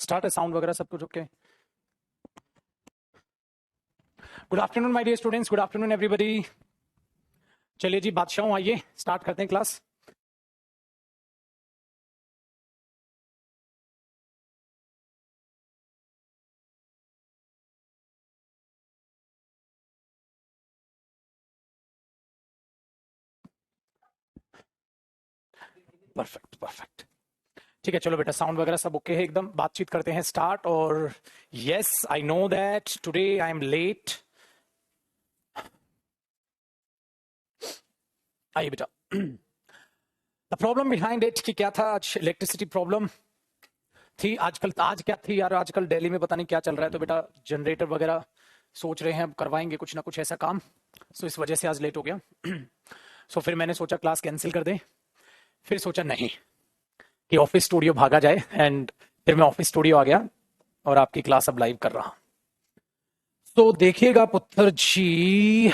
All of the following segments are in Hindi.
स्टार्ट है साउंड वगैरह सब कुछ okay. Good afternoon my dear students, good afternoon everybody. चलिए जी बादशाह आइए स्टार्ट करते हैं क्लास। परफेक्ट परफेक्ट, ठीक है। चलो बेटा साउंड वगैरह सब ओके है एकदम, बातचीत करते हैं स्टार्ट। और yes I know that today I am late. आइए बेटा। द प्रॉब्लम बिहाइंड इट कि क्या था आज, इलेक्ट्रिसिटी प्रॉब्लम थी आजकल। आज क्या थी यार, आजकल दिल्ली में पता नहीं क्या चल रहा है, तो बेटा जनरेटर वगैरह सोच रहे हैं अब करवाएंगे कुछ ना कुछ ऐसा काम, सो इस वजह से आज लेट हो गया। सो फिर मैंने सोचा क्लास कैंसिल कर दें, फिर सोचा नहीं कि ऑफिस स्टूडियो भागा जाए, एंड फिर मैं ऑफिस स्टूडियो आ गया और आपकी क्लास अब लाइव कर रहा। तो देखिएगा पुत्र जी,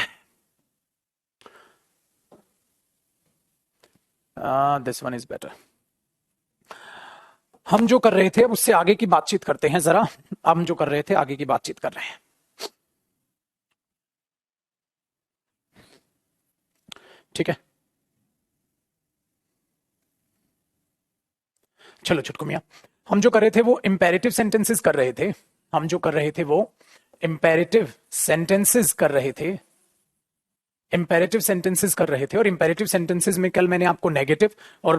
दिस वन इज बेटर। हम जो कर रहे थे अब उससे आगे की बातचीत करते हैं जरा। हम जो कर रहे थे आगे की बातचीत कर रहे हैं, ठीक है। चलो छुटकू मियां, हम जो कर रहे थे वो इंपेरेटिव सेंटेंसेस कर रहे थे। हम जो कर रहे थे वो इंपेरेटिव सेंटेंसेस कर रहे थे, इंपेरेटिव सेंटेंसेस कर रहे थे। और इंपेरेटिव सेंटेंसेस में कल मैंने आपको नेगेटिव और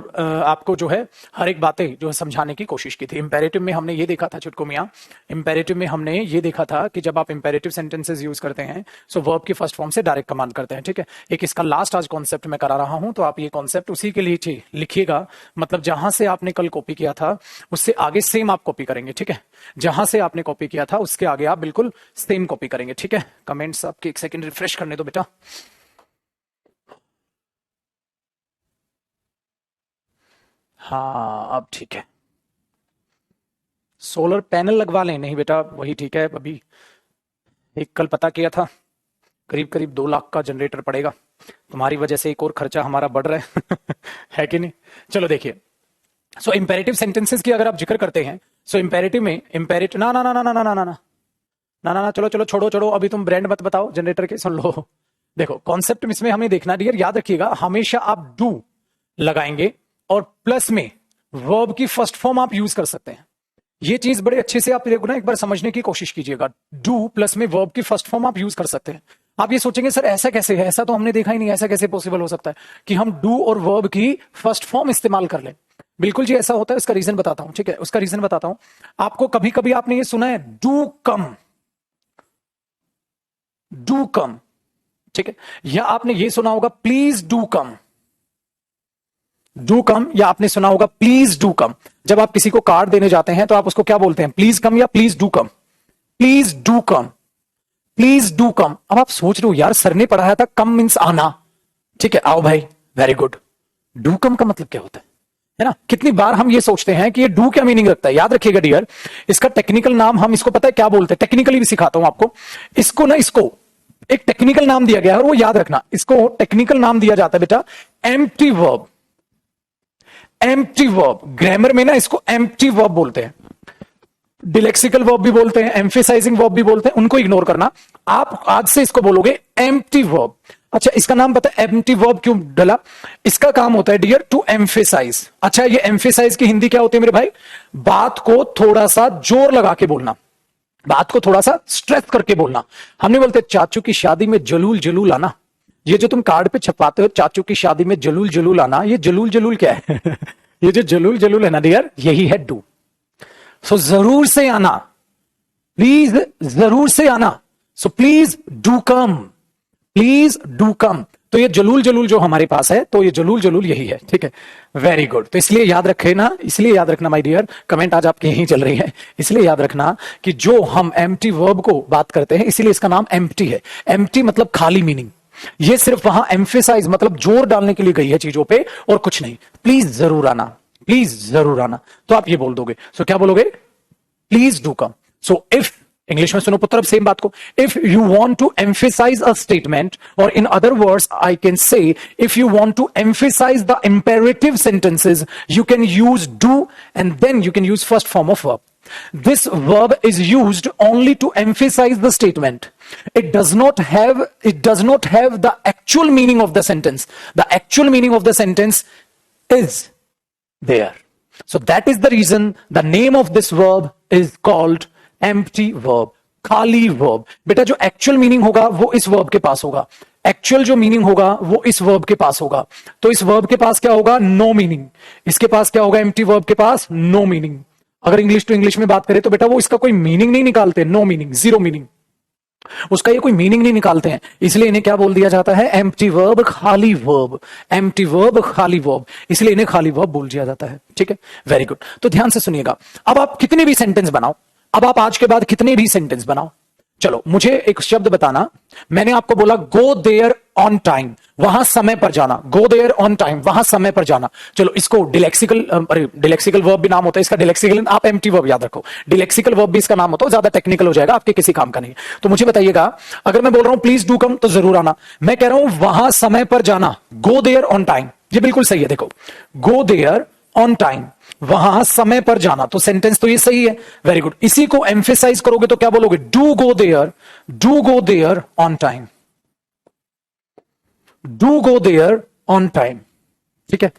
आपको जो है हर एक बातें जो है समझाने की कोशिश की थी। इंपेरेटिव में हमने ये देखा था छुटकू मियां, इंपेरेटिव में हमने ये देखा था कि जब आप इंपेरेटिव सेंटेंसेस यूज करते हैं सो वर्ब की फर्स्ट फॉर्म से डायरेक्ट कमांड करते हैं, ठीक है। एक इसका लास्ट आज कॉन्सेप्ट मैं करा रहा हूं, तो आप ये कॉन्सेप्ट उसी के लिए लिखिएगा। मतलब जहां से आपने कल कॉपी किया था उससे आगे सेम आप कॉपी करेंगे, ठीक है। जहां से आपने कॉपी किया था उसके आगे आप बिल्कुल सेम कॉपी करेंगे, ठीक है। कमेंट्स आपके एक सेकेंड रिफ्रेश करने दो बेटा। हाँ अब ठीक है। सोलर पैनल लगवा लें? नहीं बेटा वही ठीक है। अभी एक कल पता किया था, करीब करीब 2 लाख का जनरेटर पड़ेगा। तुम्हारी वजह से एक और खर्चा हमारा बढ़ रहा है है कि नहीं। चलो देखिए, सो इंपेरेटिव सेंटेंसेस की अगर आप जिक्र करते हैं, सो इंपेरेटिव में इंपेरेटिव ना ना ना ना ना ना ना ना ना ना ना चलो चलो छोड़ो छोड़ो, अभी तुम ब्रांड मत बताओ जनरेटर के, सुन लो। देखो कॉन्सेप्ट इसमें हमें देखना डियर, याद रखिएगा हमेशा आप डू लगाएंगे और प्लस में वर्ब की फर्स्ट फॉर्म आप यूज कर सकते हैं। ये चीज बड़े अच्छे से आप देखो ना, एक बार समझने की कोशिश कीजिएगा। डू प्लस में वर्ब की फर्स्ट फॉर्म आप यूज कर सकते हैं। आप ये सोचेंगे सर ऐसा कैसे है, ऐसा तो हमने देखा ही नहीं, ऐसा कैसे पॉसिबल हो सकता है कि हम डू और वर्ब की फर्स्ट फॉर्म इस्तेमाल कर लें। बिल्कुल जी ऐसा होता है, उसका रीजन बताता हूं, ठीक है। उसका रीजन बताता हूं आपको। कभी कभी आपने ये सुना है डू कम, डू कम, ठीक है। या आपने ये सुना होगा please do come, do come. या आपने सुना होगा प्लीज डू कम। जब आप किसी को कार्ड देने जाते हैं तो आप उसको क्या बोलते हैं, प्लीज कम या please do come? Please do come, please do कम। अब आप सोच रहे हो यार सर ने पढ़ाया था कम मीन्स आना, ठीक है, आओ भाई, वेरी गुड। डू कम का मतलब क्या होता है ना। कितनी बार हम ये सोचते हैं कि ये डू क्या मीनिंग रखता है। याद रखिएगा डियर, इसका टेक्निकल नाम हम इसको पता है क्या बोलते हैं, टेक्निकली भी सिखाता हूं आपको। इसको ना, इसको एक टेक्निकल नाम दिया गया है और वो याद रखना, इसको टेक्निकल नाम दिया जाता है बेटा empty verb. Empty verb, grammar में ना इसको एम्प्टी वर्ब बोलते हैं, डिलेक्सिकल वर्ब भी बोलते हैं, एम्फेसाइजिंग वर्ब भी बोलते हैं, उनको इग्नोर करना। आप आज से इसको बोलोगे एम्प्टी वर्ब। अच्छा इसका नाम पता है एम्प्टी वर्ब क्यों डला? इसका काम होता है डियर टू एम्फेसाइज। अच्छा ये एम्फेसाइज की हिंदी क्या होती है मेरे भाई? बात को थोड़ा सा जोर लगा के बोलना, बात को थोड़ा सा स्ट्रेस करके बोलना। हमने बोलते चाचू की शादी में जलूल जलूल आना। ये जो तुम कार्ड पे छपाते हो चाचू की शादी में जलूल जलूल आना, ये जलूल जलूल क्या है? ये जो जलूल जलूल है ना डियर, यही है डू। सो जरूर से आना, प्लीज जरूर से आना। So please do come, please do कम। तो ये जलूल जलूल जो हमारे पास है, तो ये जलूल जलूल यही है, ठीक है। Very good. तो इसलिए याद रखे ना, इसलिए याद रखना माय डियर, कमेंट आज आपकी यही चल रही है, इसलिए याद रखना कि जो हम एम्प्टी वर्ब को बात करते हैं इसीलिए इसका नाम एम्प्टी है। एम्प्टी मतलब खाली मीनिंग, ये सिर्फ वहां एम्फेसाइज मतलब जोर डालने के लिए गई है चीजों पे और कुछ नहीं। प्लीज जरूर आना, प्लीज जरूर आना। तो आप ये बोल दोगे, सो क्या बोलोगे? Please do come. So if, English में सुनो पुत्र अब सेम बात को, if you want to emphasise a statement, और in other words I can say if you want to emphasise the imperative sentences you can use do and then you can use first form of verb. This verb is used only to emphasize the statement. It does not have the actual meaning of the sentence. The actual meaning of the sentence is there. So that is the reason the name of this verb is called empty verb, खाली verb. बेटा जो actual meaning होगा वो इस verb के पास होगा. एक्चुअल जो मीनिंग होगा वो इस वर्ब के पास होगा. तो इस वर्ब के पास क्या होगा? No meaning. इसके पास क्या होगा? एम्प्टी वर्ब के पास नो मीनिंग. अगर इंग्लिश टू इंग्लिश में बात करें तो बेटा वो इसका कोई मीनिंग नहीं निकालते. नो मीनिंग, जीरो मीनिंग, उसका ये कोई मीनिंग नहीं निकालते हैं. इसलिए इन्हें क्या बोल दिया जाता है? एम्प्टी वर्ब, खाली वर्ब. एम्प्टी वर्ब, खाली वर्ब, इसलिए इन्हें खाली वर्ब बोल दिया जाता है. ठीक है, वेरी गुड. तो ध्यान से सुनिएगा. अब आप कितने भी सेंटेंस बनाओ, अब आप आज के बाद कितने भी सेंटेंस बनाओ, चलो मुझे एक शब्द बताना. मैंने आपको बोला गो देयर ऑन टाइम, वहां समय पर जाना. गो देयर ऑन टाइम, वहां समय पर जाना. चलो इसको डिलेक्सिकल, अरे डिलेक्सिकल वर्ब भी नाम होता है इसका. डिलेक्सिकल, आप एम्प्टी वर्ब याद रखो. डिलेक्सिकल वर्ब भी इसका नाम होता है, ज्यादा टेक्निकल हो जाएगा, आपके किसी काम का नहीं. तो मुझे बताइएगा, अगर मैं बोल रहा हूं प्लीज डू कम, तो जरूर आना. मैं कह रहा हूं वहां समय पर जाना, गो देयर ऑन टाइम, ये बिल्कुल सही है. देखो, गो देयर ऑन टाइम, वहां समय पर जाना, तो सेंटेंस तो ये सही है. Very good. इसी को एम्फेसाइज करोगे तो क्या बोलोगे? Do go there on time. Do go there on time. ठीक है,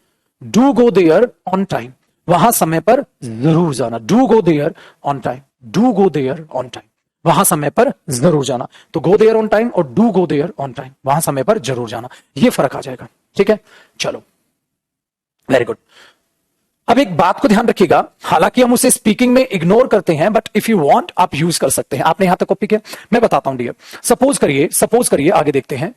do go there on time, वहां समय पर जरूर जाना. Do go there on time, do go there on time, वहां समय पर जरूर जाना. तो गो देयर ऑन टाइम और do go there on time, वहां समय पर जरूर जाना, ये फर्क आ जाएगा. ठीक है, चलो वेरी गुड. अब एक बात को ध्यान रखिएगा, हालांकि हम उसे स्पीकिंग में इग्नोर करते हैं, बट इफ यू वांट आप यूज कर सकते हैं. आपने यहां तक कॉपी किया? मैं बताता हूं डियर. सपोज करिए आगे देखते हैं.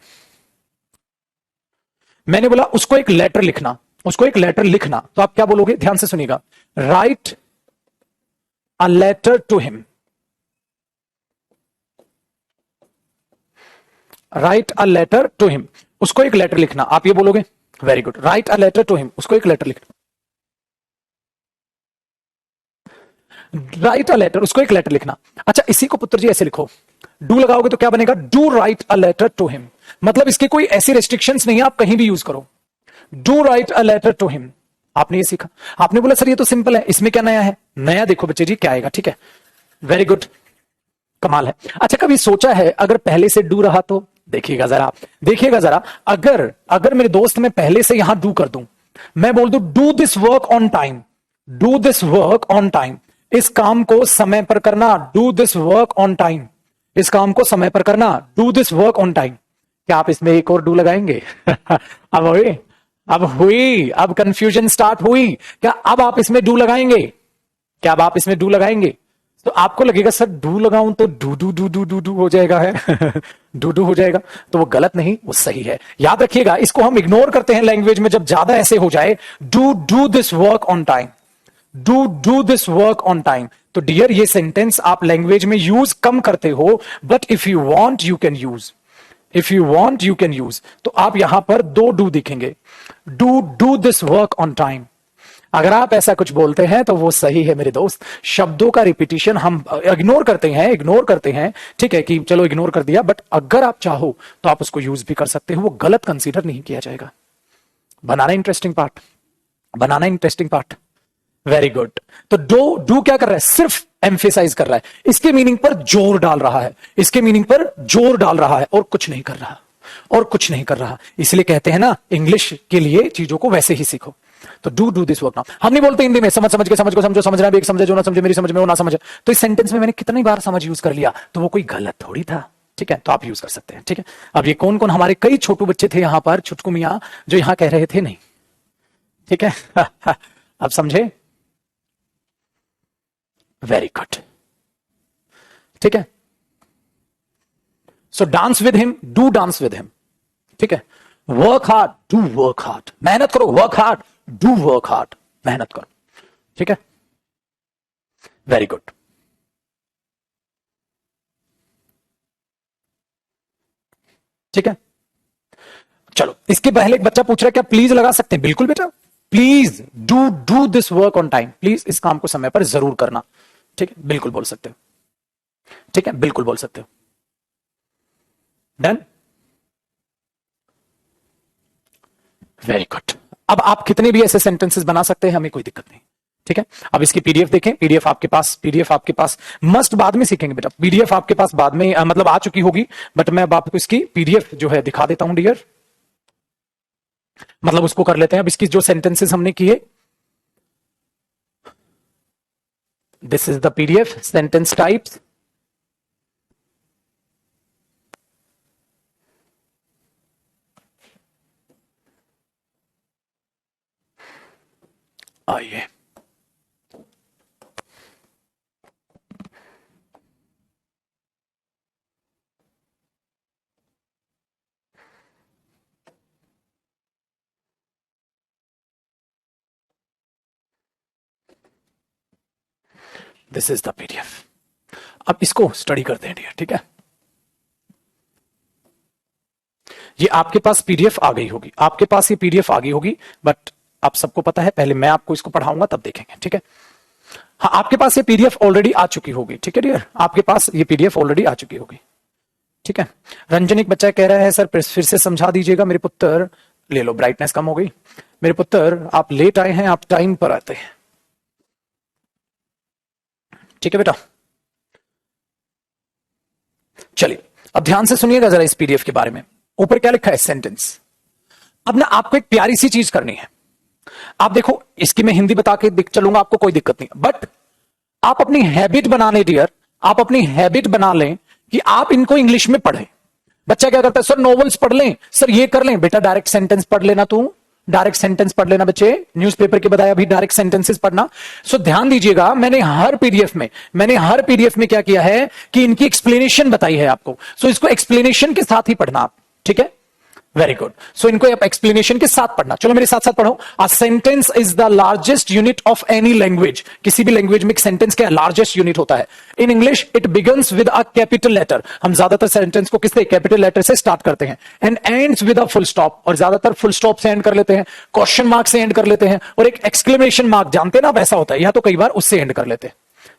मैंने बोला उसको एक लेटर लिखना, उसको एक लेटर लिखना, तो आप क्या बोलोगे? ध्यान से सुनिएगा. Write a letter to him. Write a letter to him, उसको एक लेटर लिखना, आप ये बोलोगे. Very good. Write a letter to him, उसको एक लेटर लिखना. राइट अ लेटर, उसको एक लेटर लिखना. अच्छा, इसी को पुत्र जी ऐसे लिखो. डू लगाओगे तो क्या बनेगा? Do write a letter to him. मतलब इसकी कोई ऐसी रेस्ट्रिक्शंस नहीं है, आप कहीं भी यूज करो. Do write a letter to him. आपने ये सीखा. आपने बोला सर ये तो सिंपल है, इसमें क्या नया है? नया देखो बच्चे जी क्या आएगा. ठीक है, वेरी गुड, कमाल है. अच्छा, कभी सोचा है अगर पहले से डू रहा तो? देखिएगा जरा, अगर मेरे दोस्त मैं पहले से यहां डू कर दूं, मैं बोल दूं do this work on time, do this work on time, इस काम को समय पर करना. Do this work on time, इस काम को समय पर करना. Do this work on time. क्या आप इसमें एक और डू लगाएंगे? अब कंफ्यूजन स्टार्ट हुई. क्या अब आप इसमें डू लगाएंगे? क्या अब आप इसमें डू लगाएंगे? तो आपको लगेगा सर डू लगाऊं तो do do do do do do हो जाएगा है. डू डू हो जाएगा, तो वो गलत नहीं, वो सही है. याद रखिएगा, इसको हम इग्नोर करते हैं लैंग्वेज में जब ज्यादा ऐसे हो जाए. Do this work on time, do this work on time. तो डियर ये सेंटेंस आप लैंग्वेज में यूज कम करते हो, but if you want you can use. If you want you can use. तो आप यहां पर दो डू दिखेंगे. Do this work on time. अगर आप ऐसा कुछ बोलते हैं तो वो सही है मेरे दोस्त. शब्दों का रिपीटिशन हम इग्नोर करते हैं. ठीक है कि चलो इग्नोर कर दिया, बट अगर आप चाहो तो आप उसको यूज भी कर सकते हो, वो गलत कंसीडर नहीं किया जाएगा. बनाना इंटरेस्टिंग पार्ट. Very good. तो डू क्या कर रहा है? सिर्फ एम्फेसाइज कर रहा है, इसके मीनिंग पर जोर डाल रहा है, और कुछ नहीं कर रहा. इसलिए कहते हैं ना, इंग्लिश के लिए चीजों को वैसे ही सीखो. तो डू दिस वर्क नाउ. हम नहीं बोलते हिंदी में समझ के समझ को समझो, समझना भी एक समझे, जो ना समझे मेरी समझ में वो ना समझे. तो इस सेंटेंस में मैंने कितनी बार समझ यूज कर लिया, तो वो कोई गलत थोड़ी था. ठीक है, तो आप यूज कर सकते हैं. ठीक है, अब ये कौन कौन हमारे कई छोटू बच्चे थे यहां पर, छुटकू मियां, जो यहां कह रहे थे नहीं. ठीक है, अब समझे? Very good. ठीक है, सो dance with him, do dance with him. ठीक है, work hard, do work hard. मेहनत करो, work hard, do work hard, मेहनत करो. ठीक है, वेरी गुड. ठीक है, चलो इसके पहले एक बच्चा पूछ रहा है क्या प्लीज लगा सकते हैं? बिल्कुल बेटा, please do this work on time. Please इस काम को समय पर जरूर करना. ठीक है, बिल्कुल बोल सकते हो. ठीक है, बिल्कुल बोल सकते हो. Done, very good. अब आप कितने भी ऐसे सेंटेंसेस बना सकते हैं, हमें कोई दिक्कत नहीं. ठीक है, अब इसकी पीडीएफ देखें। पीडीएफ आपके पास मस्ट बाद में सीखेंगे बेटा, पीडीएफ आपके पास बाद में मतलब आ चुकी होगी, बट मैं अब आपको इसकी पीडीएफ जो है दिखा देता हूं डियर। मतलब उसको कर लेते हैं। अब इसकी जो सेंटेंसेस हमने किए, this is the PDF sentence types. आइए, दिस इज द पीडीएफ। अब इसको स्टडी करते हैं डियर, ठीक है। ये आपके पास पीडीएफ आ गई होगी, आपके पास ये पीडीएफ आ गई होगी, बट आप सबको पता है पहले मैं आपको इसको पढ़ाऊंगा तब देखेंगे, ठीक है। हाँ, आपके पास ये पीडीएफ ऑलरेडी आ चुकी होगी, ठीक है डियर, आपके पास ये पीडीएफ ऑलरेडी आ चुकी होगी, ठीक है। रंजन एक बच्चा कह रहा है सर फिर से समझा दीजिएगा मेरे पुत्र। ले लो, ब्राइटनेस कम हो गई। मेरे पुत्र आप लेट आए हैं, आप टाइम पर आते हैं, ठीक है बेटा। चलिए अब ध्यान से सुनिएगा जरा इस पीडीएफ के बारे में। ऊपर क्या लिखा है, सेंटेंस। अब ना आपको एक प्यारी सी चीज करनी है। आप देखो, इसकी मैं हिंदी बता के चलूंगा, आपको कोई दिक्कत नहीं, बट आप अपनी हैबिट बना लें डियर, आप अपनी हैबिट बना लें कि आप इनको इंग्लिश में पढ़ें। बच्चा क्या करता है, सर नॉवेल्स पढ़ लें, सर ये कर लें। बेटा डायरेक्ट सेंटेंस पढ़ लेना, तू डायरेक्ट सेंटेंस पढ़ लेना बच्चे, न्यूज़पेपर के बजाय अभी डायरेक्ट सेंटेंसेस पढ़ना। सो ध्यान दीजिएगा, मैंने हर पीडीएफ में क्या किया है कि इनकी एक्सप्लेनेशन बताई है आपको। सो इसको एक्सप्लेनेशन के साथ ही पढ़ना आप, ठीक है। Very good. सो इनको आप एक्सप्लेनेशन के साथ पढ़ना। चलो मेरे साथ साथ पढ़ो। अ sentence is the largest unit of any language. किसी भी लैंग्वेज में एक सेंटेंस क्या लार्जेस्ट यूनिट होता है। In English it begins with a capital letter. हम ज्यादातर सेंटेंस को किससे, कैपिटल लेटर से स्टार्ट करते हैं। And ends with a full stop, और ज्यादातर फुल स्टॉप से एंड कर लेते हैं, क्वेश्चन मार्क से एंड कर लेते हैं, और एक एक्सक्लेमेशन मार्क, जानते ना वैसा होता है, या तो कई बार उससे एंड कर लेते हैं,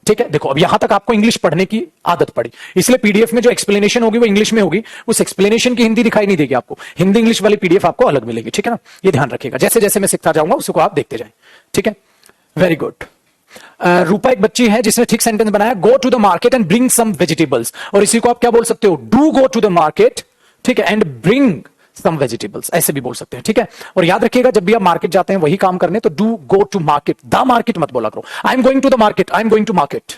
ठीक है। देखो अब यहां तक आपको इंग्लिश पढ़ने की आदत पड़ी, इसलिए पीडीएफ में जो एक्सप्लेनेशन होगी वो इंग्लिश में होगी। उस एक्सप्लेनेशन की हिंदी दिखाई नहीं देगी आपको, हिंदी इंग्लिश वाली पीडीएफ आपको अलग मिलेगी, ठीक है ना। ये ध्यान रखिएगा, जैसे जैसे मैं सिखता जाऊंगा उसको आप देखते जाएं, ठीक है। Very good. रूपा एक बच्ची है जिसने ठीक सेंटेंस बनाया, go to the market and bring some vegetables. और इसी को आप क्या बोल सकते हो, do go to the market, ठीक है, एंड ब्रिंग सम वेजिटेबल्स, ऐसे भी बोल सकते हैं, ठीक है। और याद रखिएगा जब भी आप मार्केट जाते हैं वही काम करने, तो do go to market, the market मत बोला करो। I am going to the market, I am going to market,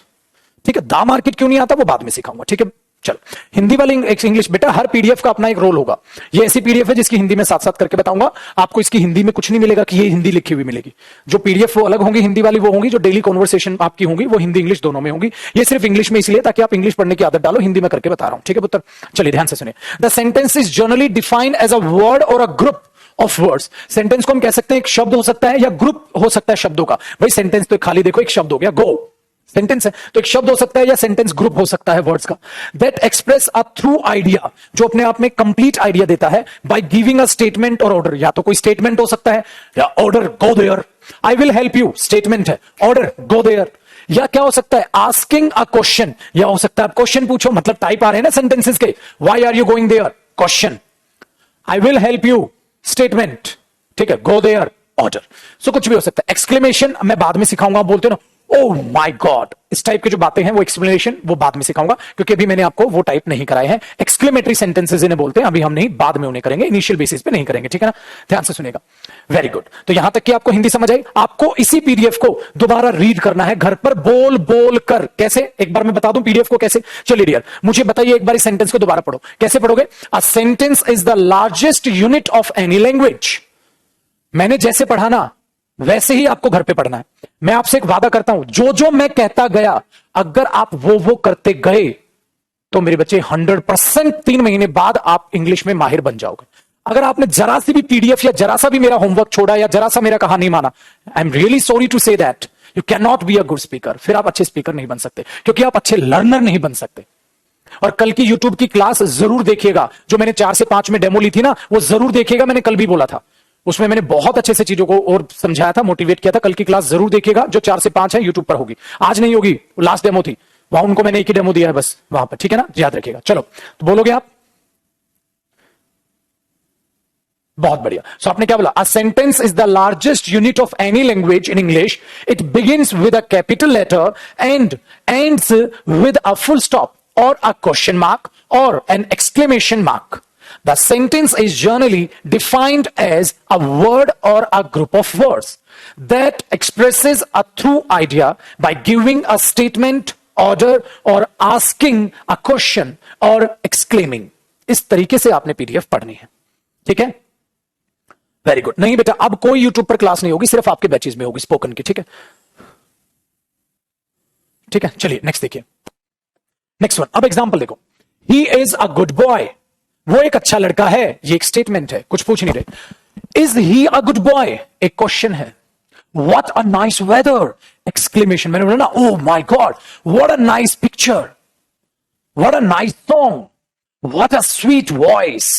ठीक है। द मार्केट क्यों नहीं आता वो बाद में सिखाऊंगा, ठीक है। चलो हिंदी वाली इंग्लिश, बेटा हर पीडीएफ का अपना एक रोल होगा। ये ऐसी पीडीएफ है जिसकी हिंदी में साथ साथ करके बताऊंगा आपको। इसकी हिंदी में कुछ नहीं मिलेगा कि ये हिंदी लिखी हुई मिलेगी। जो पीडीएफ वो अलग होंगी, हिंदी वाली वो होंगी, जो डेली कॉन्वर्सेशन आपकी होंगी वो हिंदी इंग्लिश दोनों में होंगी। ये सिर्फ इंग्लिश में इसलिए ताकि आप इंग्लिश पढ़ने की आदत डालो, हिंदी में करके बता रहा हूं, ठीक है पुत्र। चलिए ध्यान से सुनिए। The sentence is generally defined as a word और a group of words. Sentence को हम कह सकते हैं एक शब्द हो सकता है या ग्रुप हो सकता है शब्दों का। भाई सेंटेंस तो खाली देखो एक शब्द हो गया, गो सेंटेंस है, तो एक शब्द हो सकता है या सेंटेंस ग्रुप हो सकता है वर्ड्स का। That express a through idea, जो अपने आप में कंप्लीट आइडिया देता है, बाय गिविंग अ स्टेटमेंट और ऑर्डर। या तो कोई स्टेटमेंट हो सकता है या order, go there, I will help you, statement है, ऑर्डर गो देयर। या क्या हो सकता है, आस्किंग अ क्वेश्चन, या हो सकता है क्वेश्चन पूछो, मतलब टाइप आ रहे हैं ना सेंटेंसेस के, why are you going there, question, I will help you, statement, ठीक है, गो देयर, ऑर्डर। सो कुछ भी हो सकता है। एक्सक्लेमेशन मैं बाद में सिखाऊंगा, बोलते हो ना ओह माय गॉड, इस टाइप की जो बातें हैं वो एक्सप्लेनेशन वो बाद में सिखाऊंगा, क्योंकि अभी मैंने आपको वो टाइप नहीं कराए हैं। एक्सक्लेमेटरी सेंटेंसेस इन्हें बोलते हैं, अभी हम नहीं, बाद में उन्हें करेंगे, इनिशियल बेसिस पे नहीं करेंगे, ठीक है ना। ध्यान से सुनेगा। Very good. तो यहां तक कि आपको हिंदी समझ आई। आपको इसी पीडीएफ को दोबारा रीड करना है घर पर, बोल बोल कर। कैसे, एक बार मैं बता दूं पीडीएफ को कैसे। चलिए डियर मुझे बताइए एक बार इस सेंटेंस को दोबारा पढ़ो। कैसे पढ़ोगे, अ sentence is the largest unit of any language. मैंने जैसे पढ़ा ना वैसे ही आपको घर पे पढ़ना है। मैं आपसे एक वादा करता हूं, जो जो मैं कहता गया अगर आप वो करते गए तो मेरे बच्चे 100% 3 महीने बाद आप इंग्लिश में माहिर बन जाओगे। अगर आपने जरा सी भी पीडीएफ या जरा सा भी मेरा होमवर्क छोड़ा या जरा सा मेरा कहा नहीं माना, I am really sorry to say that you can not be a good speaker. फिर आप अच्छे स्पीकर नहीं बन सकते, क्योंकि आप अच्छे लर्नर नहीं बन सकते। और कल की यूट्यूब की क्लास जरूर देखिएगा, जो मैंने 4 से 5 में डेमो ली थी ना, वो जरूर देखिएगा। मैंने कल भी बोला था, उसमें मैंने बहुत अच्छे से चीजों को और समझाया था, मोटिवेट किया था। कल की क्लास जरूर देखिएगा, जो 4 से 5 है यूट्यूब पर होगी। आज नहीं होगी, लास्ट डेमो थी, वहां उनको मैंने एक ही डेमो दिया है बस वहां पर, ठीक है ना, याद रखिएगा। चलो तो बोलोगे आप, बहुत बढ़िया। सो आपने क्या बोला? A sentence is the largest unit of any language in English. It begins with a capital letter and ends with a full stop और अ क्वेश्चन मार्क और an exclamation mark. The sentence is generally defined as a word or a group of words that expresses a true idea by giving a statement, order or asking a question or exclaiming. इस तरीके से आपने पीडीएफ पढ़नी है, ठीक है? Very good. नहीं बेटा, अब कोई यूट्यूब पर क्लास नहीं होगी, सिर्फ आपके बैचेज में होगी स्पोकन की, ठीक है? ठीक है, चलिए नेक्स्ट देखिए। नेक्स्ट वन, अब एग्जांपल देखो। ही इज अ गुड बॉय, वो एक अच्छा लड़का है। ये एक स्टेटमेंट है, कुछ पूछ नहीं रहे। Is he a good boy, एक क्वेश्चन है। What a nice weather, exclamation. मैंने बोला ना, oh my god, what a nice picture, what a nice song, what a sweet voice.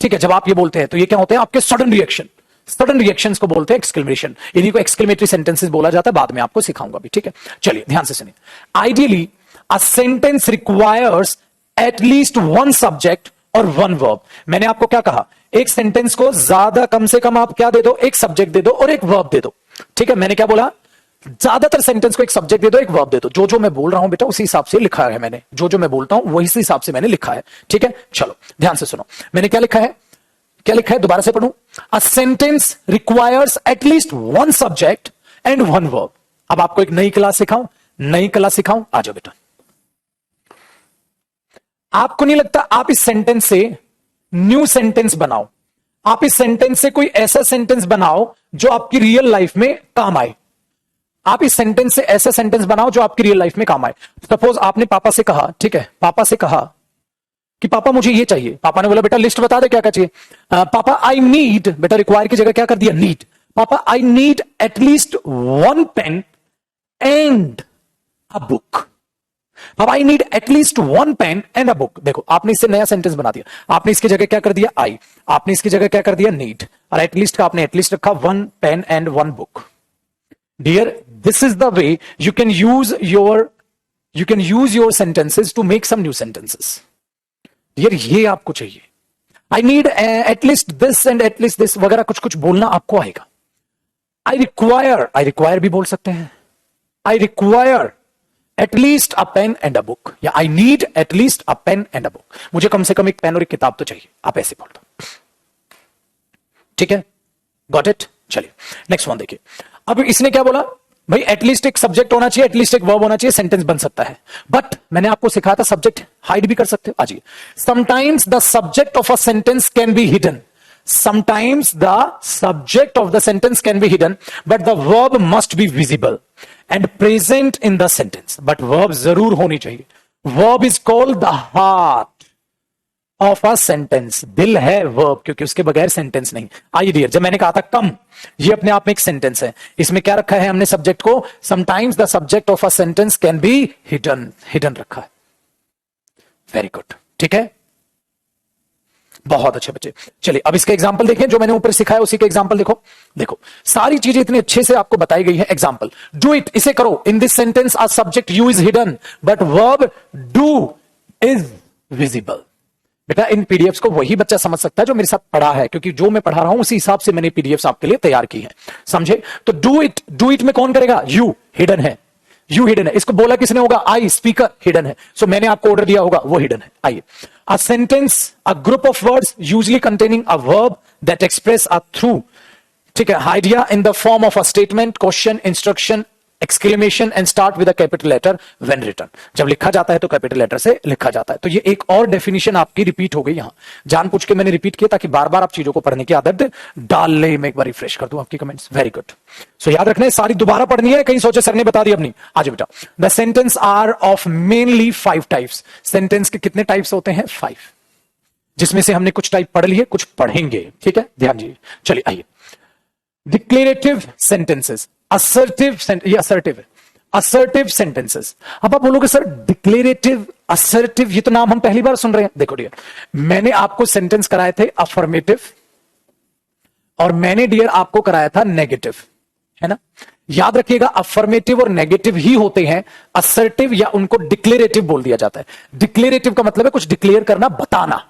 ठीक है, जब आप ये बोलते हैं तो ये क्या होते हैं? आपके सडन रिएक्शन। सडन रिएक्शंस को बोलते हैं एक्सक्लेमेशन। इन्हीं को एक्सक्लेमेटरी सेंटेंसेस बोला जाता है, बाद में आपको सिखाऊंगा भी, ठीक है? चलिए ध्यान से सुनिए। Ideally a sentence requires at least one subject और वन वर्ब। मैंने आपको क्या कहा? एक सेंटेंस को ज्यादा कम से कम आप क्या दे दो? एक सब्जेक्ट दे दो और एक वर्ब दे दो, ठीक है? मैंने क्या बोला? ज्यादातर सेंटेंस को एक सब्जेक्ट दे दो, एक वर्ब दे दो। जो मैं बोल रहा हूं बेटा उसी हिसाब से लिखा है मैंने। जो मैं बोलता हूं वही हिसाब से मैंने लिखा है, ठीक है? चलो ध्यान से सुनो, मैंने क्या लिखा है? क्या लिखा है? दोबारा से पढ़ूं। A sentence requires at least one subject and one verb. अब आपको एक नई क्लास सिखाऊं, नई क्लास सिखाऊं, आ जाओ बेटा। आपको नहीं लगता आप इस सेंटेंस से न्यू सेंटेंस बनाओ? आप इस सेंटेंस से कोई ऐसा सेंटेंस बनाओ जो आपकी रियल लाइफ में काम आए। आप इस सेंटेंस से ऐसा सेंटेंस बनाओ जो आपकी रियल लाइफ में काम आए। सपोज आपने पापा से कहा, ठीक है, पापा से कहा कि पापा मुझे ये चाहिए। पापा ने बोला बेटा लिस्ट बता दे क्या क्या चाहिए। पापा आई नीड, बेटा रिक्वायर की जगह क्या कर दिया? नीड। पापा I need at least one pen and a book. पापा I need at least one pen and a book. देखो आपने इससे नया सेंटेंस बना दिया। आपने इसकी जगह क्या कर दिया? आई। आपने इसकी जगह क्या कर दिया? नीड। और एटलीस्ट का आपने एटलीस्ट रखा one pen and one book. Dear, this is the way you can use your sentences to make some new sentences. Dear, ये आपको चाहिए। I need at least this and at least this वगैरह कुछ कुछ बोलना आपको आएगा। आई रिक्वायर भी बोल सकते हैं। I require at least a pen and a book, या I need at least a pen and a book. मुझे कम से कम एक पेन और एक किताब तो चाहिए। आप ऐसे बोल दो, ठीक है? Got it? चलिए नेक्स्ट वन देखिए। अब इसने क्या बोला? भाई एटलीस्ट एक सब्जेक्ट होना चाहिए, एटलीस्ट एक वर्ब होना चाहिए, सेंटेंस बन सकता है। बट मैंने आपको सिखाया था सब्जेक्ट हाइड भी कर सकते हो। आजिए, sometimes the subject of a sentence can be hidden. Sometimes the subject of the sentence can be hidden, but the verb must be visible and present in the sentence. But verb जरूर होनी चाहिए। Verb is called the heart of a sentence. दिल है verb, क्योंकि उसके बगैर सेंटेंस नहीं। आइए डियर, जब मैंने कहा था कम, ये अपने आप में एक सेंटेंस है। इसमें क्या रखा है हमने सब्जेक्ट को? Sometimes the subject of a sentence can be hidden. Hidden रखा है। वेरी गुड, ठीक है? बहुत अच्छे बच्चे। चलिए अब इसका एग्जांपल देखें, जो मैंने ऊपर सिखाया उसी का एग्जांपल देखो। देखो सारी चीजें इतनी अच्छे से आपको बताई गई है। एग्जांपल, डू इट, इसे करो। In this sentence a subject you is hidden but verb do is visible. बेटा इन पीडीएफ्स को वही बच्चा समझ सकता है जो मेरे साथ पढ़ा है, क्योंकि जो मैं पढ़ा रहा हूं उसी हिसाब से मैंने पीडीएफ्स आपके लिए तैयार की है। समझे? तो डू इट में कौन करेगा? यू, हिडन है। यू हिडन है। इसको बोला किसने होगा? आई, स्पीकर, हिडन है। सो मैंने आपको ऑर्डर दिया होगा, वो हिडन है। आइए, a sentence, a group of words usually containing a verb that express a through, ठीक है, idea in the form of a statement, question, instruction, exclamation and start with a capital letter when written. जब लिखा जाता है तो कैपिटल लेटर से लिखा जाता है। तो ये एक और डेफिनेशन आपकी रिपीट हो गई यहां। जानबूझ के मैंने रिपीट किया ताकि बार बार आप चीजों को पढ़ने की आदत डाल ले। मैं एक बार रिफ्रेश कर दूं आपकी कमेंट्स। Very good. सो याद रखना है, सारी दोबारा पढ़नी है, कहीं सोचे सर ने बता दी अपनी। आज बेटा, the sentence are of mainly 5 types. Sentence के कितने टाइप्स होते हैं? 5, जिसमें से हमने कुछ टाइप पढ़ लिए, कुछ पढ़ेंगे, ठीक है? ध्यान दीजिए। चलिए आइए, डिक्लेरेटिव सेंटेंसेस, असर्टिव, ये असर्टिव है, असर्टिव सेंटेंसेस। अब आप बोलोगे सर डिक्लेरेटिव, असर्टिव, ये तो नाम हम पहली बार सुन रहे हैं। देखो डियर, मैंने आपको सेंटेंस कराए थे अफर्मेटिव और मैंने डियर आपको कराया था नेगेटिव, है ना? याद रखिएगा, अफर्मेटिव और नेगेटिव ही होते हैं असर्टिव, या उनको डिक्लेरेटिव बोल दिया जाता है। डिक्लेरेटिव का मतलब है कुछ डिक्लेयर करना, बताना।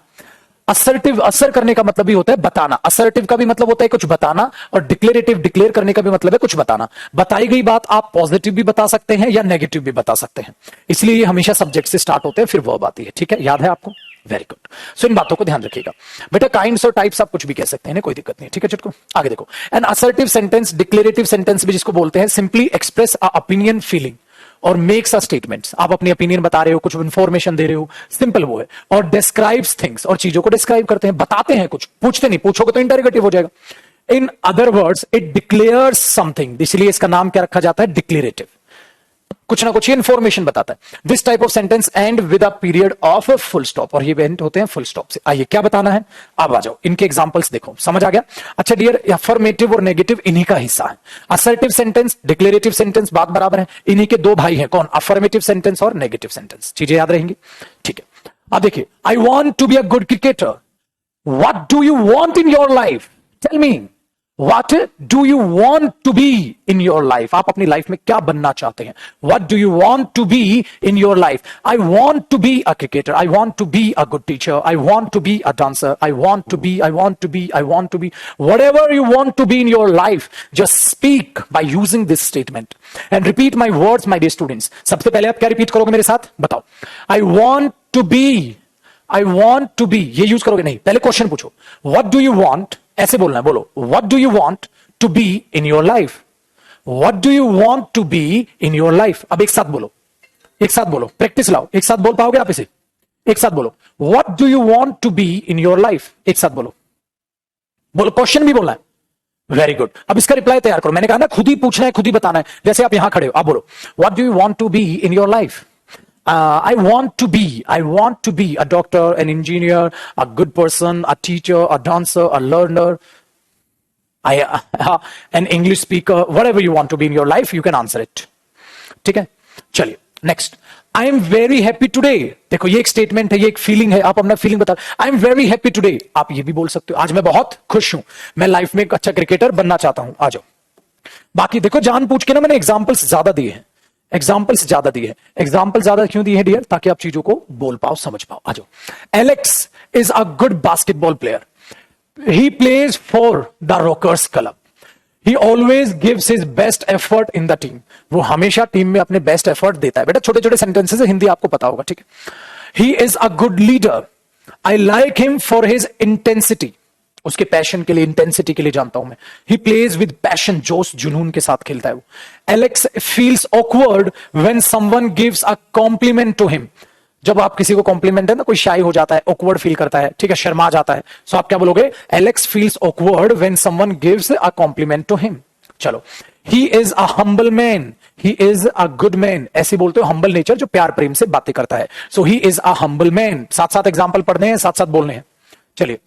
असर्टिव, असर करने का मतलब भी होता है बताना, असर्टिव का भी मतलब होता है कुछ बताना, और डिक्लेरेटिव, डिक्लेयर करने का भी मतलब है कुछ बताना। बताई गई बात आप पॉजिटिव भी बता सकते हैं या नेगेटिव भी बता सकते हैं, इसलिए ये हमेशा सब्जेक्ट से स्टार्ट होते हैं फिर वर्ब आती है। ठीक है, याद है आपको? Very good. सो इन बातों को ध्यान रखिएगा बेटा। काइंड्स और टाइप्स आप कुछ भी कह सकते हैं, कोई दिक्कत नहीं। ठीक है चुटको, आगे देखो। An assertive sentence, declarative sentence भी जिसको बोलते हैं, simply express a opinion, feeling और मेक्स अ स्टेटमेंट्स। आप अपनी ओपिनियन बता रहे हो, कुछ इंफॉर्मेशन दे रहे हो, सिंपल वो है। और डिस्क्राइब्स थिंग्स, और चीजों को डिस्क्राइब करते हैं, बताते हैं, कुछ पूछते नहीं, पूछोगे तो इंटरोगेटिव हो जाएगा। इन other words it declares something, इसलिए इसका नाम क्या रखा जाता है? डिक्लेरेटिव। कुछ ना कुछ इंफॉर्मेशन बताता है। This type of sentence and with a period of full stop, और ये एंड होते हैं फुल स्टॉप से। आइए क्या बताना है, अब आ जाओ, इनके एग्जांपल्स देखो, समझ आ गया? अच्छा डियर, अफर्मेटिव और नेगेटिव इन्हीं का हिस्सा है। असर्टिव सेंटेंस, डिक्लेरेटिव सेंटेंस बात बराबर है, इन्हीं के दो भाई हैं, कौन? अफर्मेटिव सेंटेंस और नेगेटिव सेंटेंस। चीजें याद रहेंगी? ठीक है, अब देखिए, I want to be a good cricketer. What do you want in your life? Tell me, What do you want to be in your life? आप अपनी लाइफ में क्या बनना चाहते हैं? What do you want to be in your life? I want to be a cricketer. I want to be a good teacher. I want to be a dancer. I want to be, whatever you want to be in your life. Just speak by using this statement. And repeat my words, my dear students. सबसे पहले आप क्या रिपीट करोगे मेरे साथ? बताओ। I want to be, ये यूज करोगे नहीं, पहले क्वेश्चन पूछो। What do you want? ऐसे बोलना है, बोलो। What do you want to be in your life? What do you want to be in your life? अब एक साथ बोलो, एक साथ बोलो, प्रैक्टिस लाओ, एक साथ बोल पाओगे आप इसे? एक साथ बोलो, What do you want to be in your life? एक साथ बोलो, बोलो, क्वेश्चन भी बोलना है। Very good. अब इसका रिप्लाई तैयार करो। मैंने कहा ना, खुद ही पूछना है, खुद ही बताना है। जैसे आप यहां खड़े हो, आप बोलो, What do you want to be in your life? I want to be a doctor, an engineer, a good person, a teacher, a dancer, a learner, an English speaker, whatever you want to be in your life, you can answer it. ठीक है, चलिए next. I am very happy today. देखो ये एक स्टेटमेंट है, ये एक फीलिंग है, आप अपना फीलिंग बता। I am very happy today, आप ये भी बोल सकते हो, आज मैं बहुत खुश हूं, मैं लाइफ में एक अच्छा क्रिकेटर बनना चाहता हूं। आ जाओ। बाकी देखो, जान पूछ के ना मैंने एग्जाम्पल्स ज्यादा दिए हैं, एग्जाम्पल ज्यादा क्यों दिए हैं डियर? ताकि आप चीजों को बोल पाओ, समझ पाओ। आ जाओ। Alex is a good basketball player. He plays for the Rockers club. He always gives his best effort in the team. वो हमेशा टीम में अपने बेस्ट एफर्ट देता है। बेटा छोटे छोटे सेंटेंसेस है, हिंदी आपको पता होगा, ठीक है। ही is a good leader. I like him for his intensity. उसके पैशन के लिए, इंटेंसिटी के लिए जानता हूं मैं। ही प्लेज विद पैशन, जोश जुनून के साथ खेलता है वो। Alex feels awkward when someone gives a compliment to him. जब आप किसी को कॉम्प्लीमेंट है ना, कोई शाई हो जाता है, ऑकवर्ड फील करता है, ठीक है, शर्मा जाता है। सो आप क्या बोलोगे? Alex feels awkward when someone gives a compliment to him. चलो। He is a humble man. He is a good man. ऐसे बोलते हो हम्बल नेचर, जो प्यार प्रेम से बातें करता है। So he is a humble man. साथ साथ एग्जाम्पल पढ़ने हैं, साथ साथ बोलने हैं। चलिए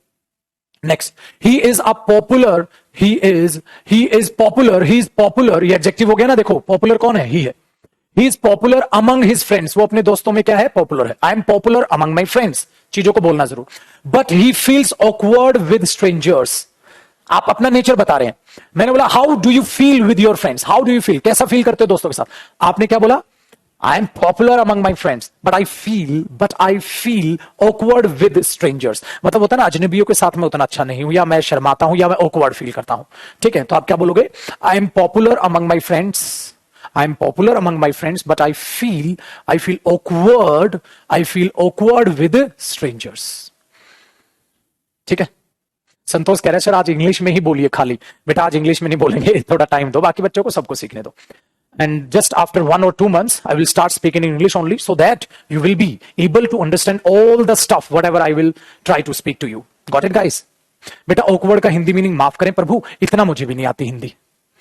next. He is a popular. He is popular, ये एडजेक्टिव हो गया ना। देखो पॉपुलर कौन है? ही है। He is popular among his friends. वो अपने दोस्तों में क्या है? पॉपुलर है। I am popular among my friends. चीजों को बोलना जरूर। But he feels awkward with strangers. आप अपना नेचर बता रहे हैं। मैंने बोला how do you feel with your friends? How do you feel, कैसा फील करते हो दोस्तों के साथ? आपने क्या बोला? I am popular among my friends, but I feel awkward with strangers. मतलब होता है ना, अजनबियों के साथ में उतना अच्छा नहीं हूं, या मैं शर्माता हूं, या मैं awkward फील करता हूं। ठीक है, तो आप क्या बोलोगे? I am popular among my friends. I am popular among my friends, but I feel awkward with strangers. ठीक है। संतोष कह रहे हैं सर आज इंग्लिश में ही बोलिए खाली। बेटा आज इंग्लिश में नहीं बोलेंगे, थोड़ा टाइम दो, बाकी बच्चों को सबको सीखने दो। And just after 1 or 2 months, I will start speaking in English only, so that you will be able to understand all the stuff, whatever I will try to speak to you. Got it, guys? बेटा awkward का हिंदी मीनिंग, माफ करें प्रभु, इतना मुझे भी नहीं आती हिंदी।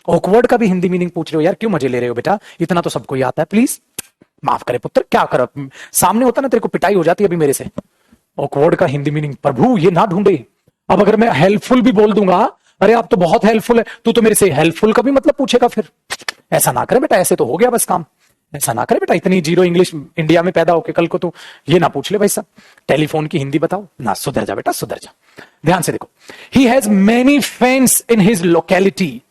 awkward का भी हिंदी मीनिंग पूछ रहे हो यार, क्यों मजे ले रहे हो बेटा? इतना तो सबको ही आता है, प्लीज माफ करे पुत्र। क्या करो, सामने होता ना तेरे को पिटाई हो जाती है अभी मेरे से। awkward का हिंदी मीनिंग प्रभु ये ना ढूंढे। अब अगर मैं हेल्पफुल भी बोल दूंगा, अरे आप तो बहुत हेल्पफुल है, तू तो मेरे से हेल्पफुल का भी मतलब पूछेगा फिर। ऐसा ना करे बेटा, ऐसे तो हो गया बस काम। ऐसा ना करे बेटा, इतनी जीरो इंग्लिश इंडिया में पैदा होके कल को तो ये ना पूछ ले भाई साहब टेलीफोन की हिंदी बताओ ना। सुधर जा बेटा, सुधर जा। ध्यान से देखो। He has many friends in his locality.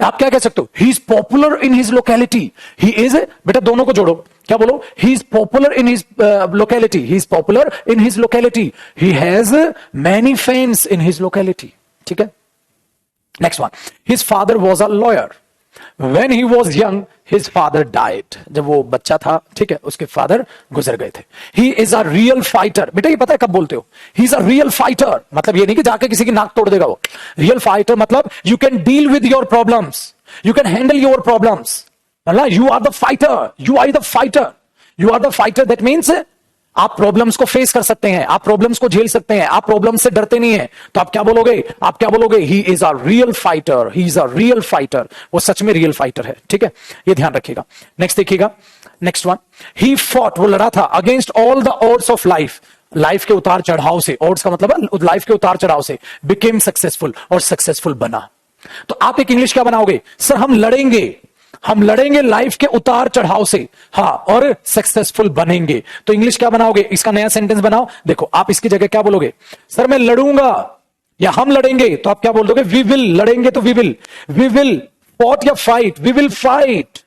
आप क्या कह सकते हो? He is popular in his locality. He is, बेटा दोनों को जोड़ो। क्या बोलो? He is popular in his locality, he is popular in his locality, he has many fans in his locality. ठीक है. Next one, his father was a lawyer. When he was young, his father died. जब वो बच्चा था, ठीक है, उसके फादर गुजर गए थे. He is a real fighter. बेटा ये पता है कब बोलते हो? He is a real fighter. मतलब ये नहीं कि जाके किसी की नाक तोड़ देगा वो. Real fighter मतलब you can deal with your problems. You can handle your problems. You are the fighter. You are the fighter. You are the fighter. That means आप प्रॉब्लम्स को फेस कर सकते हैं, आप प्रॉब्लम्स को झेल सकते हैं, आप प्रॉब्लम से डरते नहीं हैं. तो आप क्या बोलोगे? आप क्या बोलोगे? ही is a real fighter. He is a real fighter. वो सच में रियल फाइटर है. ठीक है, ये ध्यान रखिएगा. नेक्स्ट देखिएगा. नेक्स्ट वन, ही फॉट, वो लड़ा था against all the odds of life. Life के उतार चढ़ाव से, ऑड्स का मतलब लाइफ के उतार चढ़ाव से, बिकेम सक्सेसफुल, और सक्सेसफुल बना. तो आप एक इंग्लिश क्या बनाओगे? सर हम लड़ेंगे लाइफ के उतार चढ़ाव से, हाँ, और सक्सेसफुल बनेंगे. तो इंग्लिश क्या बनाओगे? इसका नया सेंटेंस बनाओ. देखो आप इसकी जगह क्या बोलोगे? सर मैं लड़ूंगा या हम लड़ेंगे, तो आप क्या बोल दोगे? We will. लड़ेंगे तो वी विल फॉट या फाइट? We will fight.